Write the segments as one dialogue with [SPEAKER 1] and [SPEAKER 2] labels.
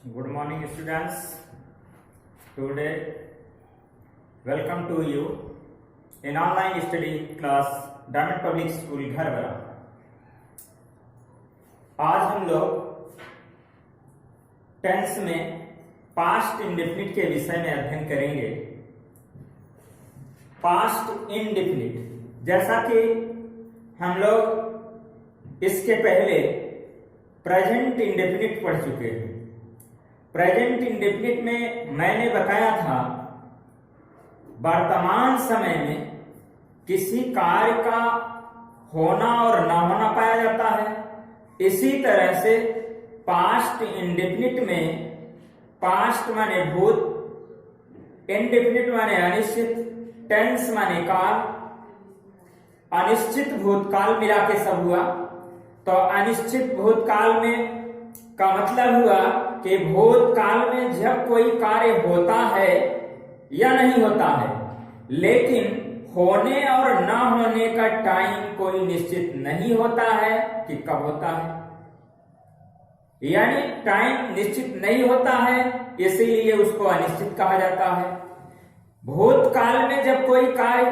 [SPEAKER 1] Good morning, students. Today, welcome to you in online study class diamond public school घरवाला। आज हम लोग tense में पास्ट इंडेफिनिट के विषय में अध्ययन करेंगे। पास्ट इंडेफिनिट, जैसा कि हम लोग इसके पहले प्रेजेंट इंडेफिनिट पढ़ चुके हैं। प्रेजेंट इंडेफिनिट में मैंने बताया था वर्तमान समय में किसी कार्य का होना और न होना पाया जाता है। इसी तरह से पास्ट इंडेफिनिट में पास्ट माने भूत, इंडेफिनिट माने अनिश्चित, टेंस माने काल, अनिश्चित भूतकाल मिला के सब हुआ। तो अनिश्चित भूतकाल में का मतलब हुआ कि भूतकाल में जब कोई कार्य होता है या नहीं होता है, लेकिन होने और ना होने का टाइम कोई निश्चित नहीं होता है कि कब होता है, यानी टाइम निश्चित नहीं होता है, इसीलिए उसको अनिश्चित कहा जाता है। भूतकाल में जब कोई कार्य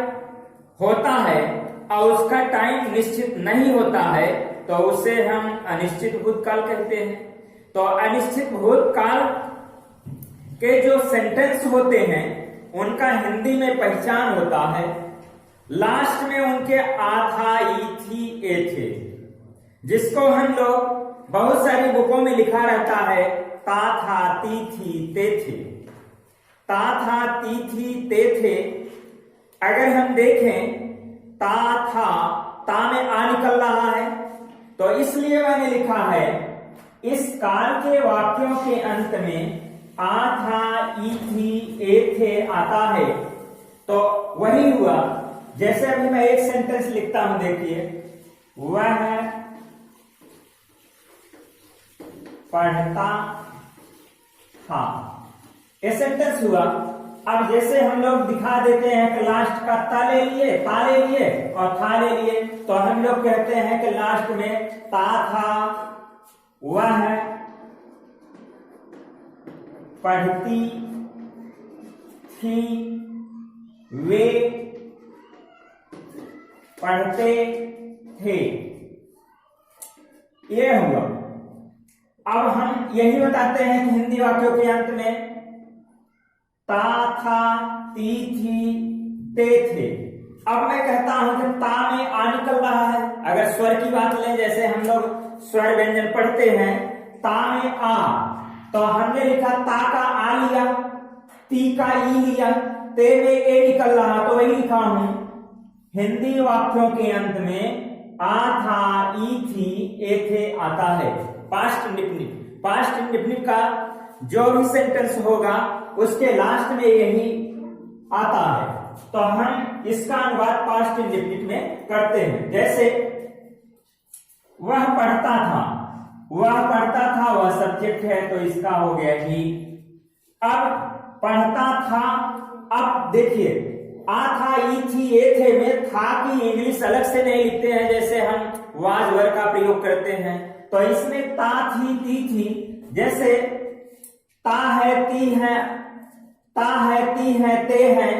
[SPEAKER 1] होता है और उसका टाइम निश्चित नहीं होता है तो उसे हम अनिश्चित भूतकाल कहते हैं। तो अनिश्चित भूतकाल के जो सेंटेंस होते हैं उनका हिंदी में पहचान होता है, लास्ट में उनके आ था, ई थी, ए थे, जिसको हम लोग बहुत सारी बुकों में लिखा रहता है ता था, ती थी, ते थे। ता था, ती थी, ते थे अगर हम देखें ता था, ता में आ निकल रहा है, तो इसलिए मैंने लिखा है इस काल के वाक्यों के अंत में आ था, ई थी, ए थे आता है। तो वही हुआ, जैसे अभी मैं एक सेंटेंस लिखता हूं, देखिए, वह पढ़ता था, ये सेंटेंस हुआ। अब जैसे हम लोग दिखा देते हैं कि लास्ट का ता ले लिए और था ले लिए, तो हम लोग कहते हैं कि लास्ट में ता था, वह पढ़ती थी, वे पढ़ते थे, ये हुआ। अब हम यही बताते हैं कि हिंदी वाक्यों के अंत में ता था, ती थी, ते थे। अब मैं कहता हूं कि ता में आ निकल रहा है। अगर स्वर की बात लें, जैसे हम लोग स्वर व्यंजन पढ़ते हैं, ता में आ, तो हमने लिखा ता का आ लिया, ती का ई लिया, ते में ए निकल रहा, तो वही लिखा हूं। हिंदी वाक्यों के अंत में आ था, ई थी, ए थे आता है। पास्ट इंडेफिनिट, पास्ट इंडेफिनिट का जो भी सेंटेंस होगा उसके लास्ट में यही आता है, तो हम इसका अनुवाद पास्ट इंडेफिनिट में करते हैं। जैसे वह पढ़ता था, वह पढ़ता था, वह सब्जेक्ट है, तो इसका हो गया ही। अब पढ़ता था, अब देखिए आ था, ई थी, ए थे में था की इंग्लिश अलग से नहीं लिखते हैं, जैसे हम वाज वर का प्रयोग करते हैं, तो इसमें ता थी, ती थी, जैसे ता है, ती है, ता है, ती है, ते है,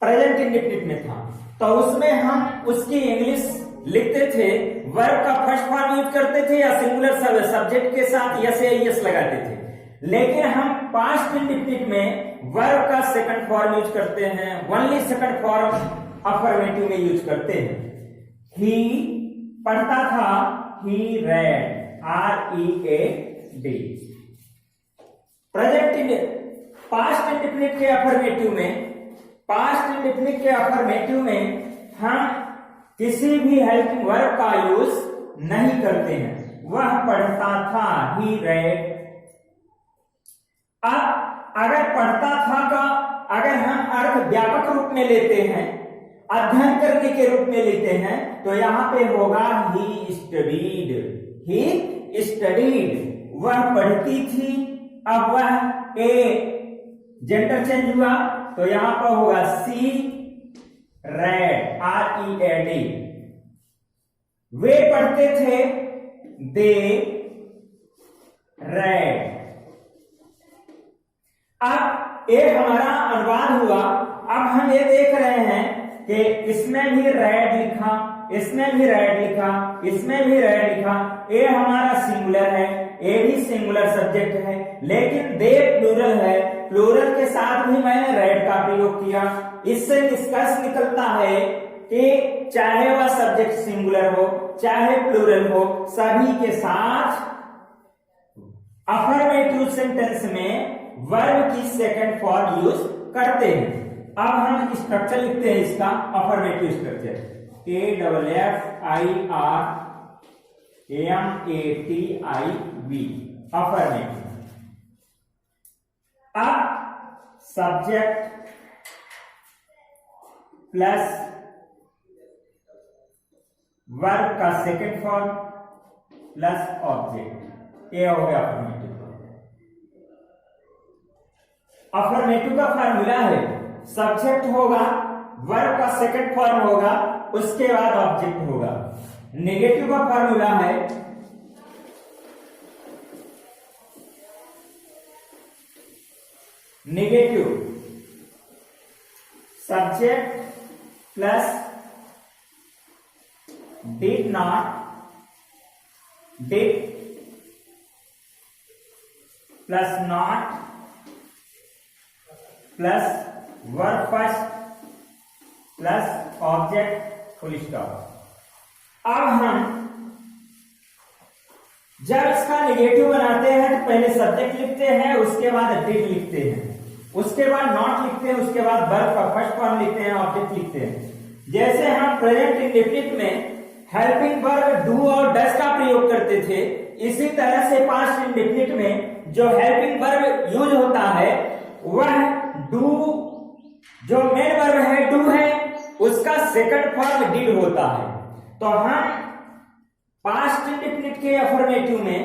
[SPEAKER 1] प्रेजेंट इंडेफिनिट में था, तो उसमें हम उसकी इंग्लिश लिखते थे, वर्ब का फर्स्ट फॉर्म यूज करते थे या सिंगुलर सब्जेक्ट के साथ यस या यस लगाते थे। लेकिन हम पास्ट इंडेफिनिट में वर्ब का सेकंड फॉर्म यूज करते हैं, ओनली सेकंड फॉर्म अफर्मेटिव में यूज करते हैं। ही पढ़ता था, he read, READ। Present past indefinite के अफर्मेटिव में, पास्ट इंडेफिनिट के अफर्मेटिव में हम किसी भी हेल्पिंग वर्ब का यूज नहीं करते हैं। वह पढ़ता था, ही रेड। अब अगर पढ़ता था का अगर हम अर्थ व्यापक रूप में लेते हैं, अध्ययन करने के रूप में लेते हैं, तो यहां पे होगा ही स्टडीड, ही स्टडीड। वह पढ़ती थी, अब वह ए जेंडर चेंज हुआ, तो यहां पर होगा सी रेड, READ। वे पढ़ते थे, दे रेड, एक हमारा अनुवाद हुआ। अब हम ये देख रहे हैं कि इसमें भी रेड लिखा, इसमें भी रेड लिखा, इसमें भी रेड लिखा। ये हमारा सिंगुलर है, ये भी सिंगुलर सब्जेक्ट है, लेकिन दे प्लूरल है। प्लूरल के साथ भी मैंने रेड का प्रयोग किया। इससे निष्कर्ष निकलता है कि चाहे वह सब्जेक्ट सिंगुलर हो चाहे प्लूरल हो, सभी के साथ अफर्मेटिव सेंटेंस में वर्ब की सेकंड फॉर्म यूज करते हैं। अब हम स्ट्रक्चर लिखते हैं इसका, अफर्मेटिव स्ट्रक्चर, AFFIRMATIV, अफर्मेटिव। अब सब्जेक्ट प्लस वर्ब का सेकंड फॉर्म प्लस ऑब्जेक्ट, ये हो गया अफर्मेटिव। अफर्मेटिव का फार्मूला है, सब्जेक्ट होगा, वर्ब का सेकंड फॉर्म होगा, उसके बाद ऑब्जेक्ट होगा। नेगेटिव का फार्मूला है negative subject plus did not, did plus not plus verb first plus object full stop. अब हम जब इसका नेगेटिव बनाते हैं तो पहले सब्जेक्ट लिखते हैं, उसके बाद डिड लिखते हैं, उसके बाद नॉट लिखते हैं, उसके बाद वर्ब का फर्स्ट फॉर्म लिखते हैं, ऑब्जेक्ट लिखते हैं। जैसे हम प्रेजेंट इंडेफिनिट में हेल्पिंग वर्ब डू और डज का प्रयोग करते थे, इसी तरह से पास्ट इंडेफिनिट में जो हेल्पिंग वर्ब यूज होता है वह डू, जो मेन वर्ब है डू है, उसका सेकंड फॉर्म डिड होता है। तो हम पास्ट इंडेफिनिट के अफर्मेटिव में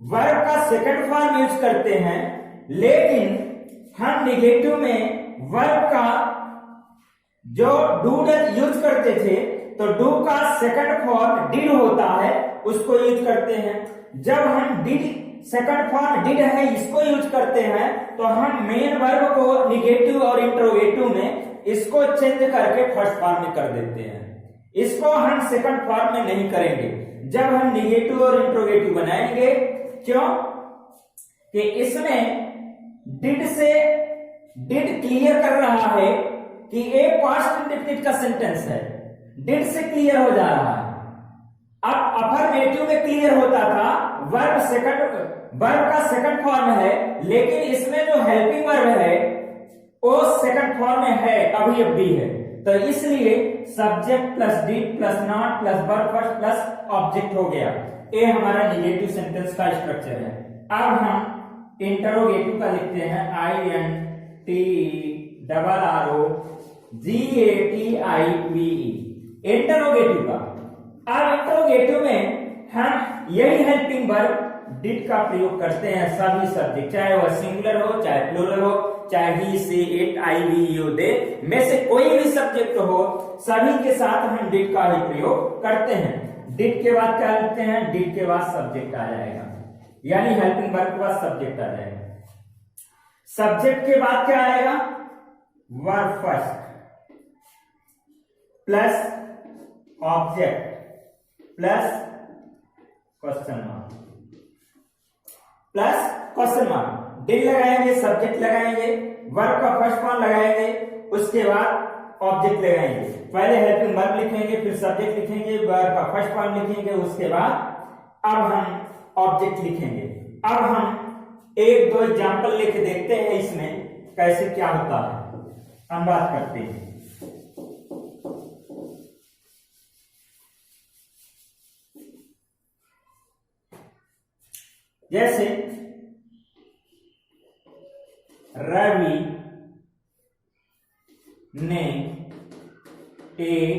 [SPEAKER 1] वर्ब का सेकंड फॉर्म यूज करते हैं, लेकिन हम नेगेटिव में वर्ब का जो डू यूज करते थे, तो डू का सेकंड फॉर्म डिड होता है, उसको यूज करते हैं। जब हम डिड सेकंड फॉर्म डिड है इसको यूज करते हैं, तो हम मेन वर्ब को नेगेटिव और इंट्रोगेटिव में इसको चेंज करके फर्स्ट फॉर्म में कर देते हैं। इसको हम सेकंड फॉर्म में नहीं करेंगे जब हम नेगेटिव और इंट्रोगेटिव बनाएंगे। क्यों? कि इसमें डिड से डिड क्लियर कर रहा है कि एक पास्ट इंडेफिनिट का सेंटेंस है, डिड से क्लियर हो जा रहा है। अब अफर्मेटिव में क्लियर होता था वर्ब का सेकंड फॉर्म है, लेकिन इसमें जो हेल्पिंग वर्ब है वो सेकंड फॉर्म में है, अभी अब भी है। तो इसलिए subject plus did plus not plus verb first plus object हो गया। ये हमारा नेगेटिव सेंटेंस का स्ट्रक्चर है। अब हम इंटरोगेटिव का लिखते हैं, INTRROGATIVE, इंटरोगेटिव का। अब इंटरोगेटिव में हम यही हेल्पिंग वर्ब डिड का प्रयोग करते हैं सभी सब्जेक्ट, चाहे वह सिंगुलर हो चाहे प्लूरल हो, चाहे he she it I we you they में से कोई भी सब्जेक्ट हो, सभी के साथ हम डिड का ही प्रयोग करते हैं। डिड के बाद क्या लिखते हैं? डिड के बाद सब्जेक्ट आ जाएगा, यानी हेल्पिंग वर्ब के बाद सब्जेक्ट आ जाएगा। सब्जेक्ट के बाद क्या आएगा? Verb first plus object plus question mark plus question mark. Did लगाएंगे, सब्जेक्ट लगाएंगे, वर्ब का फर्स्ट फॉर्म लगाएंगे, उसके बाद ऑब्जेक्ट लगाएंगे। पहले हेल्पिंग वर्ब लिखेंगे, फिर सब्जेक्ट लिखेंगे, वर्ब का फर्स्ट फॉर्म लिखेंगे, उसके बाद अब हम ऑब्जेक्ट लिखेंगे। अब हम एक दो एग्जाम्पल लेके देखते हैं इसमें कैसे क्या होता है, हम बात करते हैं। जैसे रवि ने एक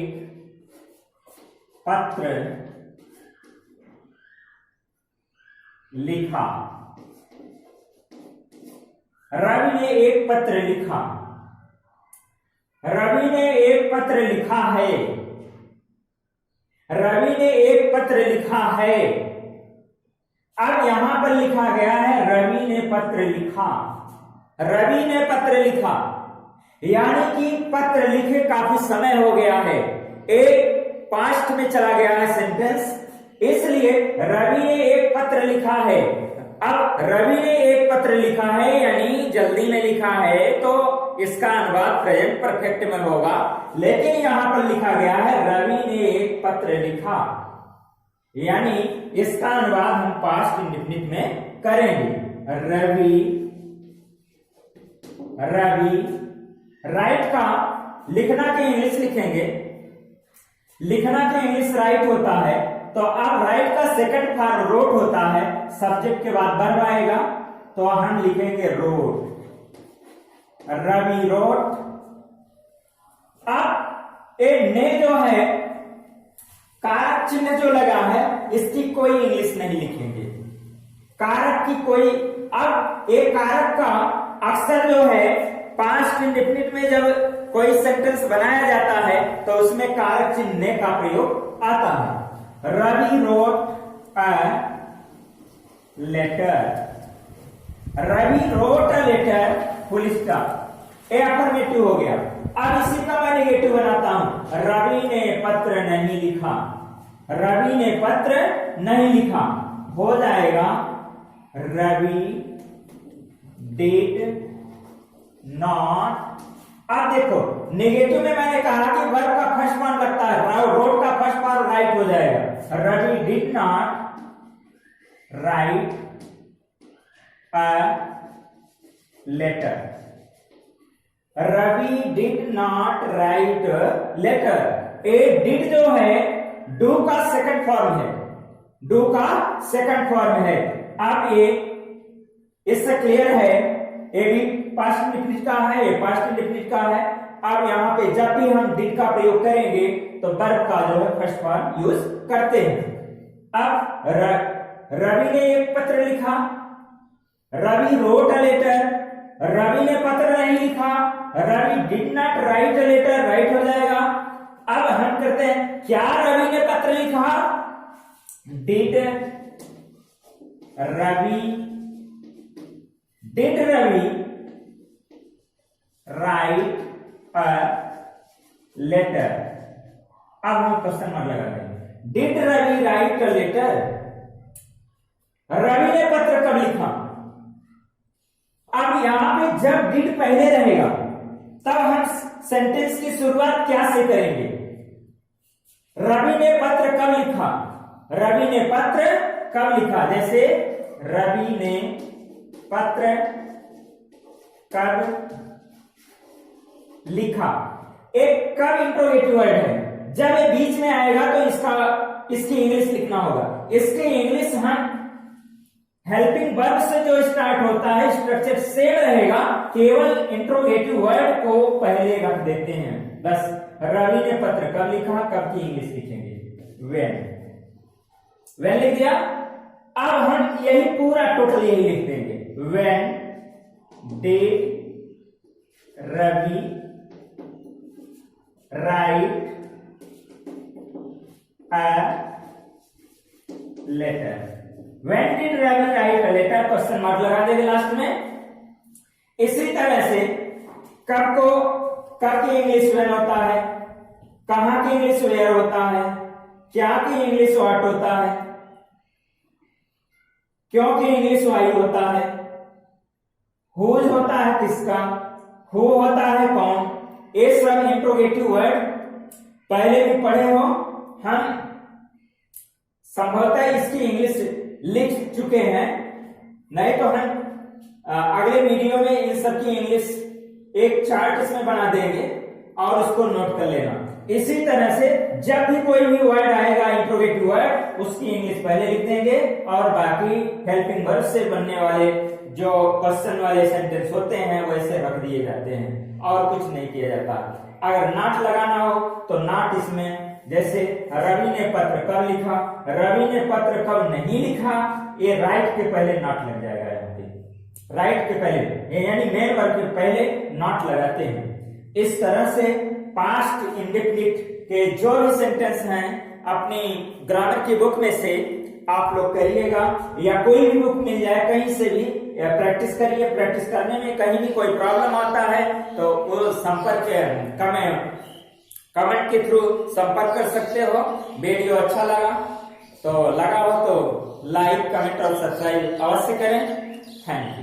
[SPEAKER 1] पत्र लिखा। रवि ने एक पत्र लिखा। रवि ने एक पत्र लिखा है। रवि ने एक पत्र लिखा है। अब यहां पर लिखा गया है रवि ने पत्र लिखा। रवि ने पत्र लिखा, यानी कि पत्र लिखे काफी समय हो गया है, एक पास्ट में चला गया है सेंटेंस, इसलिए रवि ने एक पत्र लिखा है। अब रवि ने एक पत्र लिखा है यानी जल्दी में लिखा है, तो इसका अनुवाद प्रेजेंट परफेक्ट में होगा, लेकिन यहां पर लिखा गया है रवि ने एक पत्र लिखा, यानी इसका अनुवाद हम पास्ट इंडेफिनिट में करेंगे। रवि राइट का लिखना के इंग्लिश लिखेंगे, लिखना के इंग्लिश राइट होता है, तो अब राइट का सेकंड फॉर्म रोट होता है, सब्जेक्ट के बाद वर्ब आएगा, तो हम लिखेंगे रोट, रवि रोट। अब ए ने जो है कारक चिन्ह जो लगा है इसकी कोई इंग्लिश नहीं लिखेंगे, कारक की कोई, अब एक कारक का अक्सर जो है पास्ट इंडेफिनिट में जब कोई सेंटेंस बनाया जाता है तो उसमें कारक चिन्ह ने का प्रयोग आता है। Ravi wrote a letter, Ravi wrote a letter full stop, a affirmative हो गया। अब इसी का मैं नेगेटिव बनाता हूं, रवि ने पत्र नहीं लिखा, रवि ने पत्र नहीं लिखा, हो जाएगा रवि डिड नॉट। अब देखो नेगेटिव में मैंने कहा कि वर्ब का फर्स्ट फॉर्म लगता है, रोट का फर्स्ट फॉर्म राइट हो जाएगा, Ravi did not write a letter, Ravi did not write letter. A did जो है डू का सेकंड फॉर्म है, डू का सेकंड फॉर्म है। अब ये इससे क्लियर है, ये भी पास्ट इंडेफिनिट का है, ये पास्ट इंडेफिनिट का है। अब यहां पे जब भी हम डिड का प्रयोग करेंगे तो वर्ब का जो है फर्स्ट फॉर्म यूज करते हैं। अब रवि ने एक पत्र लिखा, Ravi wrote a letter, Ravi ने पत्र नहीं लिखा, Ravi did not write a letter, write हो जाएगा। अब हम करते हैं, क्या रवि ने पत्र लिखा, did Ravi write a letter. अब हम क्वेश्चन मार्क लगा देंगे, did Ravi write a letter, Ravi ने पत्र कब लिखा। अब यहां पे जब डिड पहले रहेगा तब हम सेंटेंस की शुरुआत क्या से करेंगे, रवि ने पत्र कब लिखा, रवि ने पत्र कब लिखा, जैसे रवि ने पत्र कब लिखा, एक कब इंट्रोगेटिव वर्ड है, जब ये बीच में आएगा तो इसकी इंग्लिश लिखना होगा। इसके इंग्लिश हम हेल्पिंग वर्ब से जो स्टार्ट होता है स्ट्रक्चर सेम रहेगा, केवल इंट्रोगेटिव वर्ड को पहले रख देते हैं बस। रवि ने पत्र कब लिखा, कब की इंग्लिश लिखेंगे, व्हेन लिख दिया। अब हम यही पूरा टोटल यही लिख देंगे, when did Ravi write a letter, when did Ravi write a letter, question mark लगा देंगे लास्ट में। इसी तरह से कब की इंग्लिश व्हेन होता है, कहां की इंग्लिश वेयर होता है, क्या की इंग्लिश व्हाट होता है, क्यों की इंग्लिश वाई होता है, हुज होता है किसका, हु होता है कौन। ये सब इंट्रोगेटिव वर्ड पहले भी पढ़े हो, हम संभवतः इसकी इंग्लिश लिख चुके हैं, नहीं तो हम अगले वीडियो में इन सब की इंग्लिश एक चार्ट इसमें बना देंगे और उसको नोट कर लेना। इसी तरह से जब भी कोई भी वर्ड आएगा इंट्रोगेटिव वर्ड, उसकी इंग्लिश पहले लिख देंगे और बाकी हेल्पिंग वर्ब से बनने वाले जो क्वेश्चन वाले सेंटेंस होते हैं वैसे रख दिए जाते हैं और कुछ नहीं किया जाता। अगर नॉट लगाना हो तो नॉट इसमें, जैसे रवि ने पत्र कब लिखा, रवि ने पत्र कब नहीं लिखा, ये राइट के पहले नॉट लग जाएगा, यहाँ पे राइट के पहले यानी मेन वर्ब के पहले नॉट लगाते हैं। इस तरह से पास्ट इंडेफिनिट के जो भी सेंटेंस हैं अपनी ग्रामर की बुक में से आप लोग करिएगा, या कोई भी बुक मिल जाए कहीं से भी प्रैक्टिस करिए। प्रैक्टिस करने में कहीं भी कोई प्रॉब्लम आता है तो वो संपर्क कमेंट के थ्रू संपर्क कर सकते हो। वीडियो अच्छा लगा हो तो लाइक, कमेंट और सब्सक्राइब अवश्य करें। Thank you.